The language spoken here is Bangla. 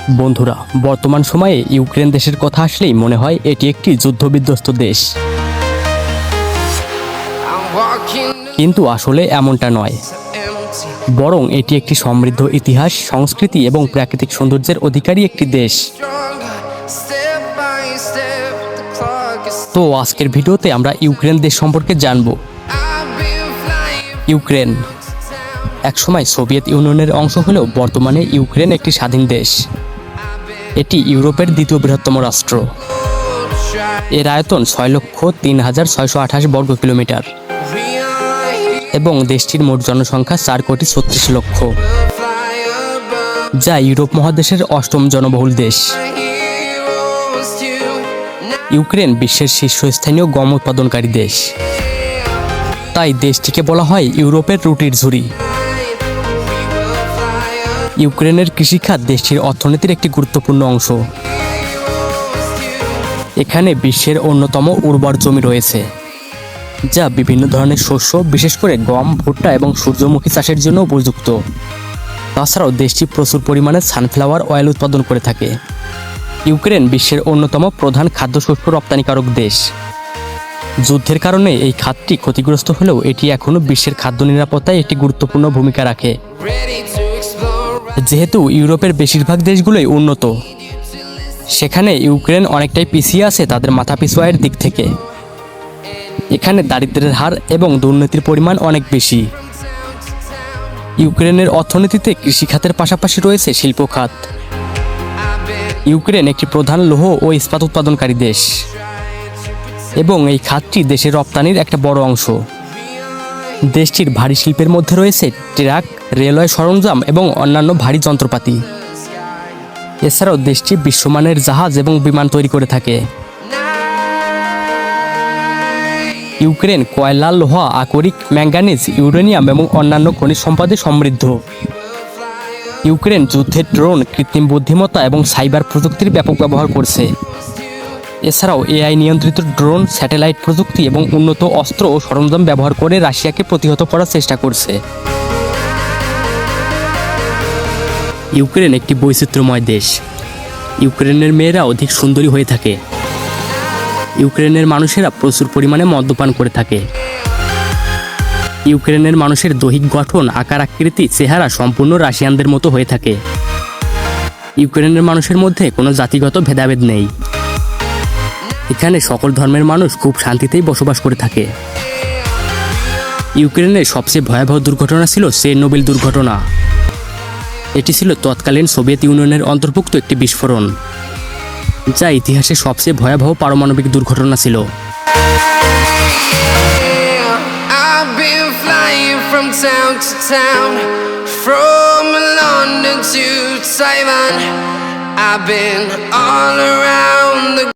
বন্ধুরা, বর্তমান সময়ে ইউক্রেন দেশের কথা আসলেই মনে হয় এটি একটি যুদ্ধবিধ্বস্ত দেশ, কিন্তু আসলে এমনটা নয়। বরং এটি একটি সমৃদ্ধ ইতিহাস, সংস্কৃতি এবং প্রাকৃতিক সৌন্দর্যের অধিকারী একটি দেশ। তো আজকের ভিডিওতে আমরা ইউক্রেন দেশ সম্পর্কে জানব। ইউক্রেন একসময় সোভিয়েত ইউনিয়নের অংশ হলেও বর্তমানে ইউক্রেন একটি স্বাধীন দেশ। এটি ইউরোপের দ্বিতীয় বৃহত্তম রাষ্ট্র। এর আয়তন 6,03,628 বর্গ কিলোমিটার এবং দেশটির মোট জনসংখ্যা 4,36,00,000, যা ইউরোপ মহাদেশের অষ্টম জনবহুল দেশ। ইউক্রেন বিশ্বের শীর্ষস্থানীয় গম উৎপাদনকারী দেশ, তাই দেশটিকে বলা হয় ইউরোপের রুটির ঝুড়ি। ইউক্রেনের কৃষিখাত দেশটির অর্থনীতির একটি গুরুত্বপূর্ণ অংশ। এখানে বিশ্বের অন্যতম উর্বর জমি রয়েছে, যা বিভিন্ন ধরনের শস্য, বিশেষ করে গম, ভুট্টা এবং সূর্যমুখী চাষের জন্য উপযুক্ত। তাছাড়াও দেশটি প্রচুর পরিমাণে সানফ্লাওয়ার অয়েল উৎপাদন করে থাকে। ইউক্রেন বিশ্বের অন্যতম প্রধান খাদ্যশস্য রপ্তানিকারক দেশ। যুদ্ধের কারণে এই খাতটি ক্ষতিগ্রস্ত হলেও এটি এখনও বিশ্বের খাদ্য নিরাপত্তায় একটি গুরুত্বপূর্ণ ভূমিকা রাখে। যেহেতু ইউরোপের বেশিরভাগ দেশগুলোই উন্নত, সেখানে ইউক্রেন অনেকটাই পিছিয়ে আছে তাদের মাথাপিছু আয়ের দিক থেকে। এখানে দারিদ্র্যের হার এবং দুর্নীতির পরিমাণ অনেক বেশি। ইউক্রেনের অর্থনীতিতে কৃষিখাতের পাশাপাশি রয়েছে শিল্প খাত। ইউক্রেন একটি প্রধান লৌহ ও ইস্পাত উৎপাদনকারী দেশ এবং এই খাতটি দেশের রপ্তানির একটা বড় অংশ। দেশটির ভারী শিল্পের মধ্যে রয়েছে ট্রাক, রেলওয়ে সরঞ্জাম এবং অন্যান্য ভারী যন্ত্রপাতি। এছাড়াও দেশটি বিশ্বমানের জাহাজ এবং বিমান তৈরি করে থাকে। ইউক্রেন কয়লা, লোহা, আকরিক, ম্যাঙ্গানিজ, ইউরেনিয়াম এবং অন্যান্য খনিজ সম্পদে সমৃদ্ধ। ইউক্রেন যুদ্ধের ড্রোন, কৃত্রিম বুদ্ধিমত্তা এবং সাইবার প্রযুক্তির ব্যাপক ব্যবহার করছে। এছাড়াও এআই নিয়ন্ত্রিত ড্রোন, স্যাটেলাইট প্রযুক্তি এবং উন্নত অস্ত্র ও সরঞ্জাম ব্যবহার করে রাশিয়াকে প্রতিহত করার চেষ্টা করছে। ইউক্রেন একটি বৈচিত্র্যময় দেশ। ইউক্রেনের মেয়েরা অধিক সুন্দরী হয়ে থাকে। ইউক্রেনের মানুষেরা প্রচুর পরিমাণে মদ্যপান করে থাকে। ইউক্রেনের মানুষের দৈহিক গঠন, আকার আকৃতি, চেহারা সম্পূর্ণ রাশিয়ানদের মতো হয়ে থাকে। ইউক্রেনের মানুষের মধ্যে কোনো জাতিগত ভেদাভেদ নেই। এখানে সকল ধর্মের মানুষ খুব শান্তিতেই বসবাস করে থাকে। ইউক্রেনের সবচেয়ে ভয়াবহ দুর্ঘটনা ছিল চেরনোবিল দুর্ঘটনা। এটি ছিল তৎকালীন সোভিয়েত ইউনিয়নের অন্তর্ভুক্ত একটি বিস্ফোরণ, যা ইতিহাসে সবচেয়ে ভয়াবহ পারমাণবিক দুর্ঘটনা ছিল। From town to town, from London to Taiwan, I've been all around the